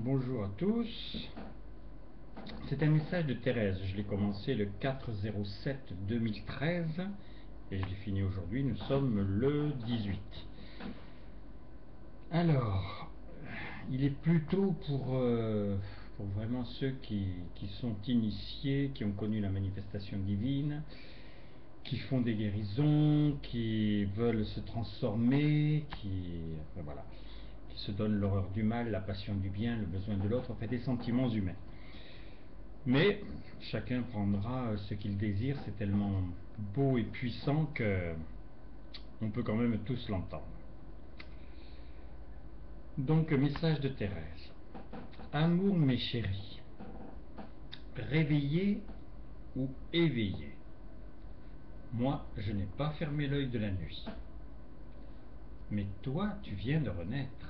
Bonjour à tous, c'est un message de Thérèse, je l'ai commencé le 4/07/2013 et je l'ai fini aujourd'hui, nous sommes le 18. Alors, il est plutôt pour vraiment ceux qui sont initiés, qui ont connu la manifestation divine, qui font des guérisons, qui veulent se transformer, qui se donnent l'horreur du mal, la passion du bien, le besoin de l'autre, en fait des sentiments humains. Mais chacun prendra ce qu'il désire, c'est tellement beau et puissant que on peut quand même tous l'entendre. Donc, message de Thérèse. Amour mes chéris, réveillé ou éveillé, moi je n'ai pas fermé l'œil de la nuit. Mais toi tu viens de renaître.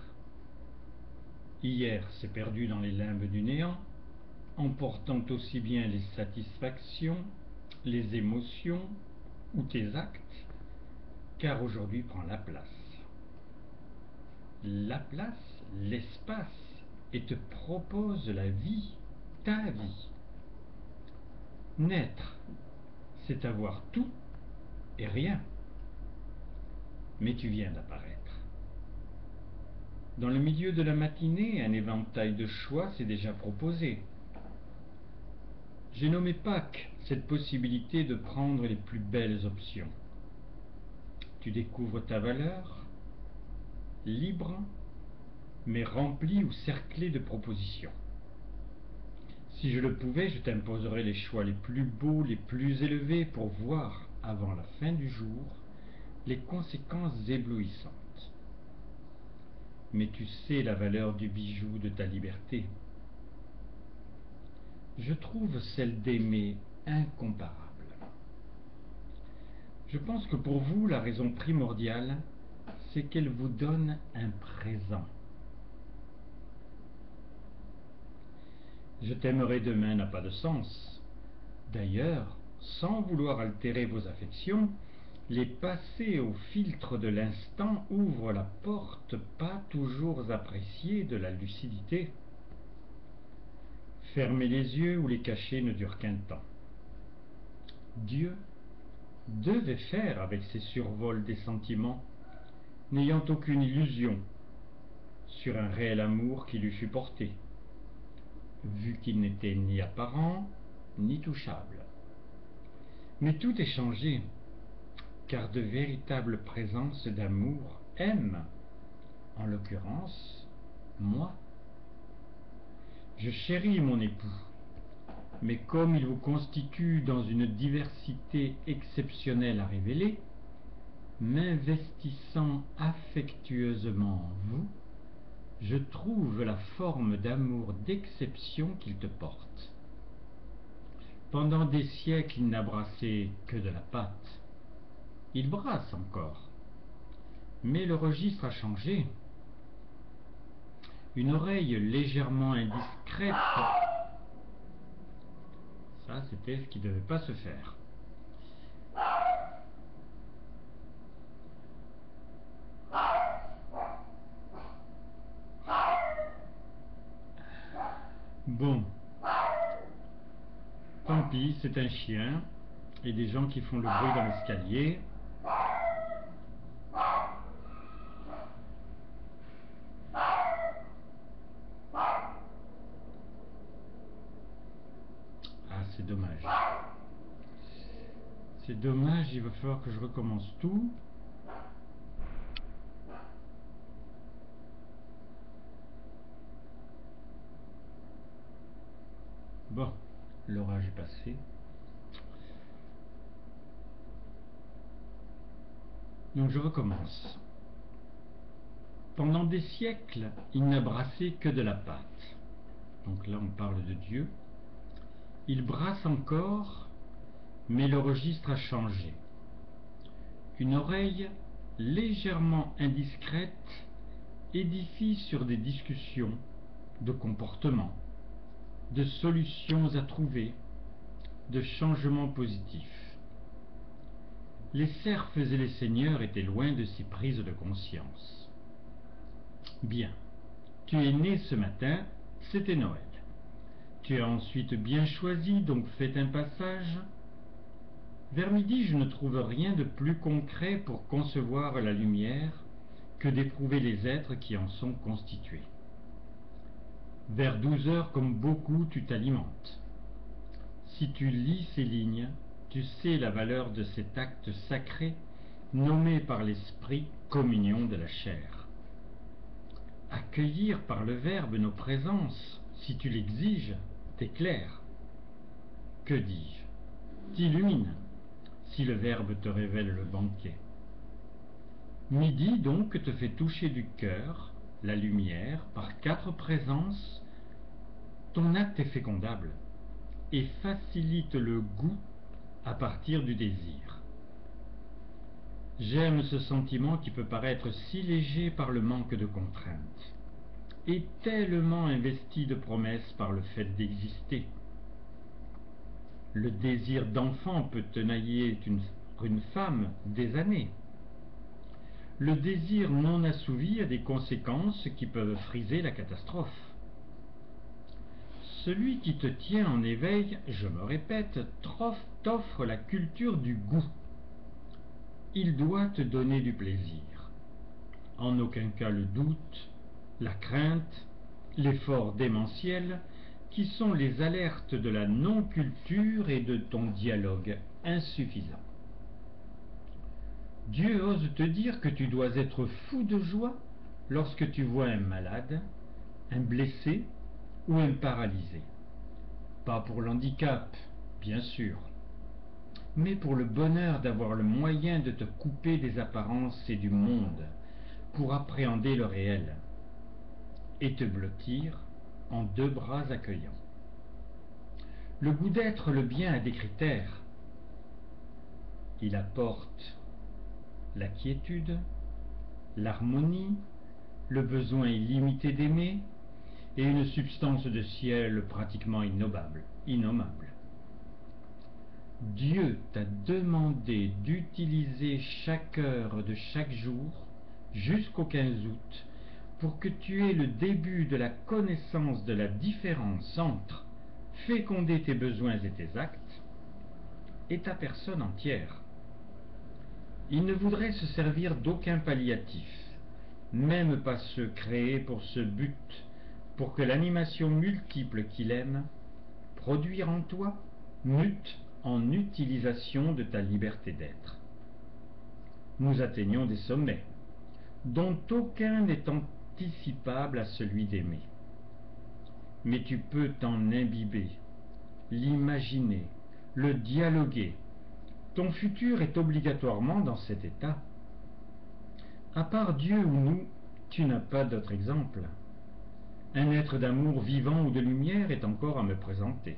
Hier c'est perdu dans les limbes du néant, emportant aussi bien les satisfactions, les émotions ou tes actes, car aujourd'hui prend la place, l'espace, et te propose la vie, ta vie. Naître, c'est avoir tout et rien. Mais tu viens d'apparaître. Dans le milieu de la matinée, un éventail de choix s'est déjà proposé. J'ai nommé Pâques cette possibilité de prendre les plus belles options. Tu découvres ta valeur, libre, mais remplie ou cerclée de propositions. Si je le pouvais, je t'imposerais les choix les plus beaux, les plus élevés, pour voir, avant la fin du jour, les conséquences éblouissantes. Mais tu sais la valeur du bijou de ta liberté. Je trouve celle d'aimer incomparable. Je pense que pour vous, la raison primordiale, c'est qu'elle vous donne un présent. Je t'aimerai demain n'a pas de sens. D'ailleurs, sans vouloir altérer vos affections, les passer au filtre de l'instant ouvre la porte pas toujours appréciée de la lucidité. Fermer les yeux ou les cacher ne dure qu'un temps. Dieu devait faire avec ses survols des sentiments, n'ayant aucune illusion sur un réel amour qui lui fut porté, vu qu'il n'était ni apparent ni touchable. Mais tout est changé, car de véritables présences d'amour aiment, en l'occurrence, moi. Je chéris mon époux, mais comme il vous constitue dans une diversité exceptionnelle à révéler, m'investissant affectueusement en vous, je trouve la forme d'amour d'exception qu'il te porte. Pendant des siècles, il n'a brassé que de la pâte. Il brasse encore, mais le registre a changé. Une oreille légèrement indiscrète, ça c'était ce qui ne devait pas se faire. Bon, tant pis, c'est un chien et des gens qui font le bruit dans l'escalier. Ah, c'est dommage. C'est dommage, il va falloir que je recommence tout. Bon, l'orage est passé. Donc je recommence. Pendant des siècles, il n'a brassé que de la pâte. Donc là, on parle de Dieu. Il brasse encore, mais le registre a changé. Une oreille légèrement indiscrète édifie sur des discussions de comportement, de solutions à trouver, de changements positifs. Les serfs et les seigneurs étaient loin de ces prises de conscience. Bien, tu es né ce matin C'était Noël. Tu as ensuite bien choisi, donc fait un passage. Vers midi, je ne trouve rien de plus concret pour concevoir la lumière que d'éprouver les êtres qui en sont constitués. Vers 12 heures, comme beaucoup, tu t'alimentes. Si tu lis ces lignes, tu sais la valeur de cet acte sacré nommé par l'esprit communion de la chair. Accueillir par le verbe nos présences, si tu l'exiges, t'éclaire. Que dis-je? T'illumine, si le verbe te révèle le banquet. Midi donc te fait toucher du cœur la lumière par 4 présences. Ton acte est fécondable et facilite le goût à partir du désir. J'aime ce sentiment qui peut paraître si léger par le manque de contraintes et tellement investi de promesses par le fait d'exister. Le désir d'enfant peut tenailler une femme des années. Le désir non assouvi a des conséquences qui peuvent friser la catastrophe. Celui qui te tient en éveil, je me répète, t'offre la culture du goût. Il doit te donner du plaisir. En aucun cas le doute, la crainte, l'effort démentiel, qui sont les alertes de la non-culture et de ton dialogue insuffisant. Dieu ose te dire que tu dois être fou de joie lorsque tu vois un malade, un blessé ou un paralysé. Pas pour l'handicap, bien sûr, mais pour le bonheur d'avoir le moyen de te couper des apparences et du monde, pour appréhender le réel, et te blottir en 2 bras accueillants. Le goût d'être le bien a des critères. Il apporte la quiétude, l'harmonie, le besoin illimité d'aimer et une substance de ciel pratiquement innommable. Dieu t'a demandé d'utiliser chaque heure de chaque jour jusqu'au 15 août pour que tu aies le début de la connaissance de la différence entre féconder tes besoins et tes actes et ta personne entière. Il ne voudrait se servir d'aucun palliatif, même pas ceux créés pour ce but, pour que l'animation multiple qu'il aime, produire en toi, mute en utilisation de ta liberté d'être. Nous atteignons des sommets, dont aucun n'est anticipable à celui d'aimer. Mais tu peux t'en imbiber, l'imaginer, le dialoguer. Ton futur est obligatoirement dans cet état. À part Dieu ou nous, tu n'as pas d'autre exemple. Un être d'amour vivant ou de lumière est encore à me présenter.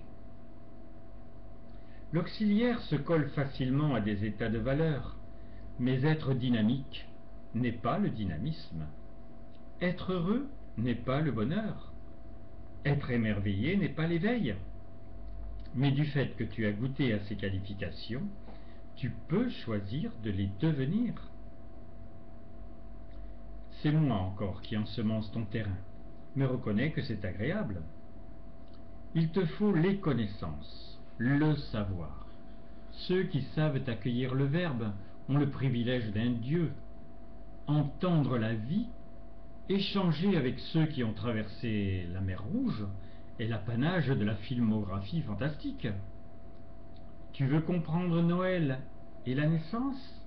L'auxiliaire se colle facilement à des états de valeur, mais être dynamique n'est pas le dynamisme. Être heureux n'est pas le bonheur. Être émerveillé n'est pas l'éveil. Mais du fait que tu as goûté à ces qualifications, tu peux choisir de les devenir. C'est moi encore qui ensemence ton terrain, mais reconnais que c'est agréable. Il te faut les connaissances, le savoir. Ceux qui savent accueillir le Verbe ont le privilège d'un Dieu. Entendre la vie, échanger avec ceux qui ont traversé la mer Rouge est l'apanage de la filmographie fantastique. Tu veux comprendre Noël et la naissance?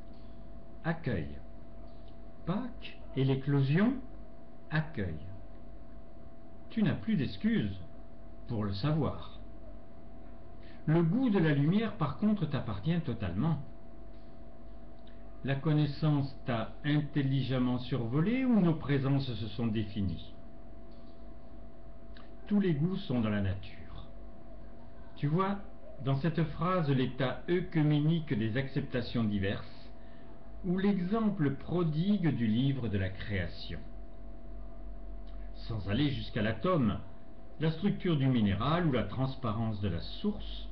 Accueille. Pâques et l'éclosion? Accueille. Tu n'as plus d'excuses pour le savoir. Le goût de la lumière, par contre, t'appartient totalement. La connaissance t'a intelligemment survolé ou nos présences se sont définies? Tous les goûts sont dans la nature. Tu vois, dans cette phrase, l'état œcuménique des acceptations diverses, ou l'exemple prodigue du livre de la création. Sans aller jusqu'à l'atome, la structure du minéral ou la transparence de la source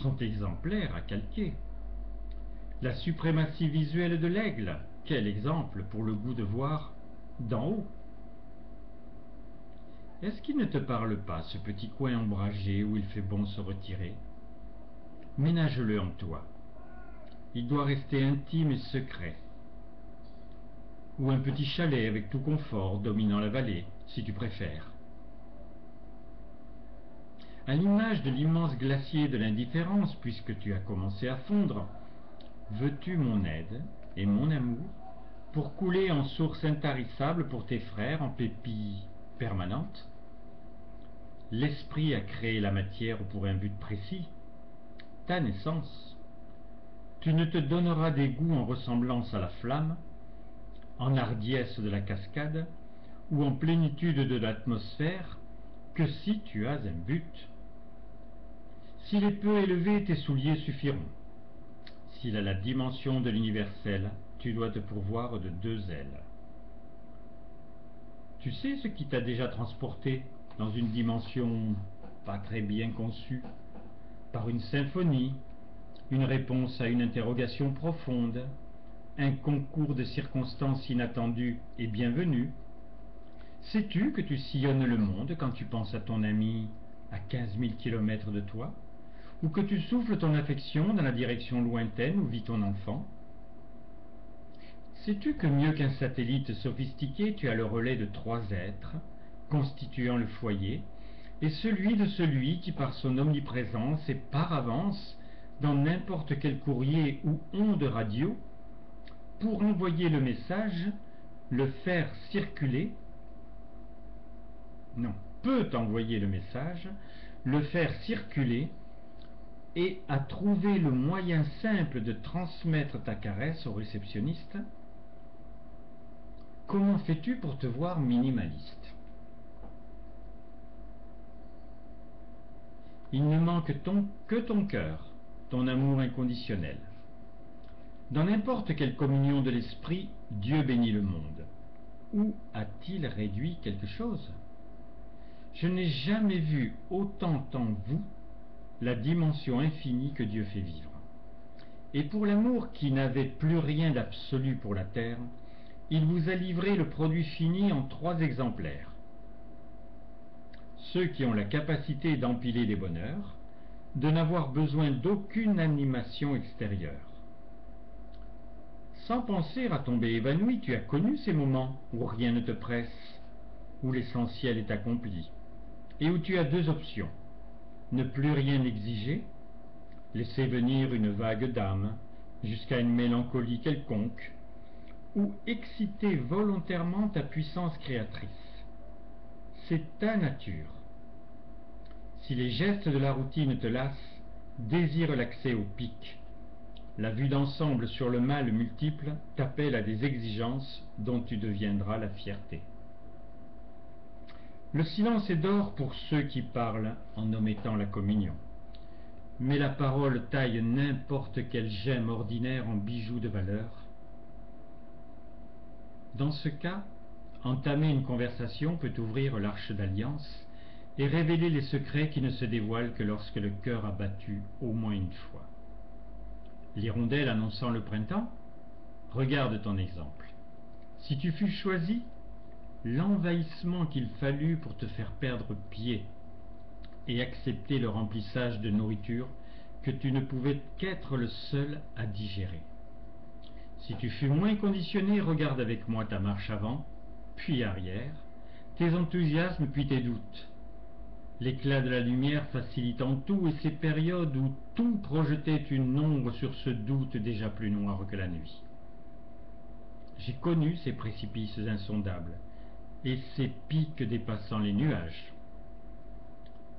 sont exemplaires à calquer. La suprématie visuelle de l'aigle, quel exemple pour le goût de voir d'en haut. Est-ce qu'il ne te parle pas, ce petit coin ombragé où il fait bon se retirer? Ménage-le en toi. Il doit rester intime et secret. Ou un petit chalet avec tout confort dominant la vallée, si tu préfères. À l'image de l'immense glacier de l'indifférence, puisque tu as commencé à fondre, veux-tu mon aide et mon amour pour couler en source intarissable pour tes frères en pépille permanente? L'esprit a créé la matière pour un but précis, ta naissance. Tu ne te donneras des goûts en ressemblance à la flamme, en hardiesse de la cascade ou en plénitude de l'atmosphère que si tu as un but. S'il est peu élevé, tes souliers suffiront. S'il a la dimension de l'universel, tu dois te pourvoir de 2 ailes. Tu sais ce qui t'a déjà transporté dans une dimension pas très bien conçue, par une symphonie, une réponse à une interrogation profonde, un concours de circonstances inattendues et bienvenues. Sais-tu que tu sillonnes le monde quand tu penses à ton ami à 15 000 kilomètres de toi, ou que tu souffles ton affection dans la direction lointaine où vit ton enfant? Sais-tu que mieux qu'un satellite sophistiqué, tu as le relais de 3 êtres constituant le foyer, et celui de celui qui par son omniprésence et par avance dans n'importe quel courrier ou onde radio, pour envoyer le message, le faire circuler, non, peut envoyer le message, le faire circuler, et à trouver le moyen simple de transmettre ta caresse au réceptionniste? Comment fais-tu pour te voir minimaliste? Il ne manque que ton cœur, ton amour inconditionnel. Dans n'importe quelle communion de l'esprit, Dieu bénit le monde. Où a-t-il réduit quelque chose? Je n'ai jamais vu autant en vous la dimension infinie que Dieu fait vivre. Et pour l'amour qui n'avait plus rien d'absolu pour la terre, il vous a livré le produit fini en 3 exemplaires. Ceux qui ont la capacité d'empiler des bonheurs, de n'avoir besoin d'aucune animation extérieure. Sans penser à tomber évanoui, tu as connu ces moments où rien ne te presse, où l'essentiel est accompli, et où tu as 2 options. Ne plus rien exiger, laisser venir une vague d'âme jusqu'à une mélancolie quelconque, ou exciter volontairement ta puissance créatrice. C'est ta nature. Si les gestes de la routine te lassent, désire l'accès au pic. La vue d'ensemble sur le mal multiple t'appelle à des exigences dont tu deviendras la fierté. Le silence est d'or pour ceux qui parlent en omettant la communion. Mais la parole taille n'importe quelle gemme ordinaire en bijoux de valeur. Dans ce cas, entamer une conversation peut ouvrir l'arche d'alliance et révéler les secrets qui ne se dévoilent que lorsque le cœur a battu au moins une fois. L'hirondelle annonçant le printemps? Regarde ton exemple. Si tu fus choisi, l'envahissement qu'il fallut pour te faire perdre pied et accepter le remplissage de nourriture que tu ne pouvais qu'être le seul à digérer. Si tu fus moins conditionné, regarde avec moi ta marche avant, puis arrière, tes enthousiasmes puis tes doutes. L'éclat de la lumière facilitant tout, et ces périodes où tout projetait une ombre sur ce doute déjà plus noir que la nuit. J'ai connu ces précipices insondables, et ces pics dépassant les nuages.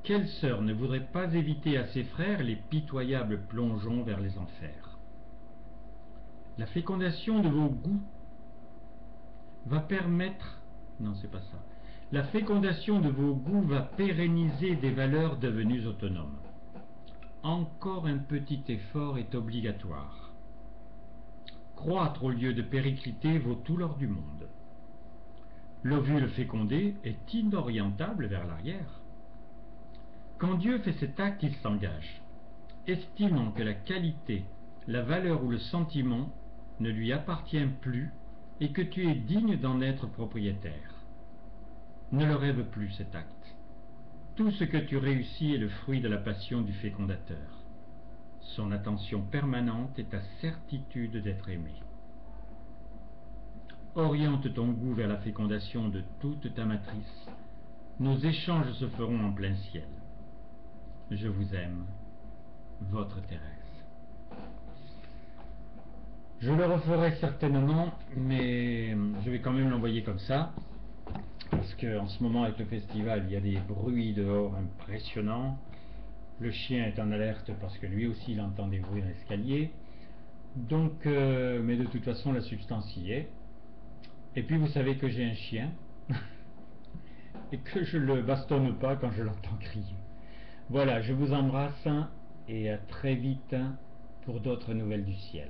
Quelle sœur ne voudrait pas éviter à ses frères les pitoyables plongeons vers les enfers? La fécondation de vos goûts va permettre... Non, c'est pas ça. La fécondation de vos goûts va pérenniser des valeurs devenues autonomes. Encore un petit effort est obligatoire. Croître au lieu de péricliter vaut tout l'or du monde. L'ovule fécondé est inorientable vers l'arrière. Quand Dieu fait cet acte, il s'engage, estimant que la qualité, la valeur ou le sentiment ne lui appartient plus et que tu es digne d'en être propriétaire. Ne le rêve plus cet acte. Tout ce que tu réussis est le fruit de la passion du fécondateur. Son attention permanente est ta certitude d'être aimé. Oriente ton goût vers la fécondation de toute ta matrice. Nos échanges se feront en plein ciel. Je vous aime, votre Thérèse. Je le referai certainement, mais je vais quand même l'envoyer comme ça, parce qu'en ce moment avec le festival, il y a des bruits dehors impressionnants. Le chien est en alerte parce que lui aussi il entend des bruits dans l'escalier. Donc, mais de toute façon la substance y est. Et puis vous savez que j'ai un chien et que je le bastonne pas quand je l'entends crier. Voilà, je vous embrasse et à très vite pour d'autres nouvelles du ciel.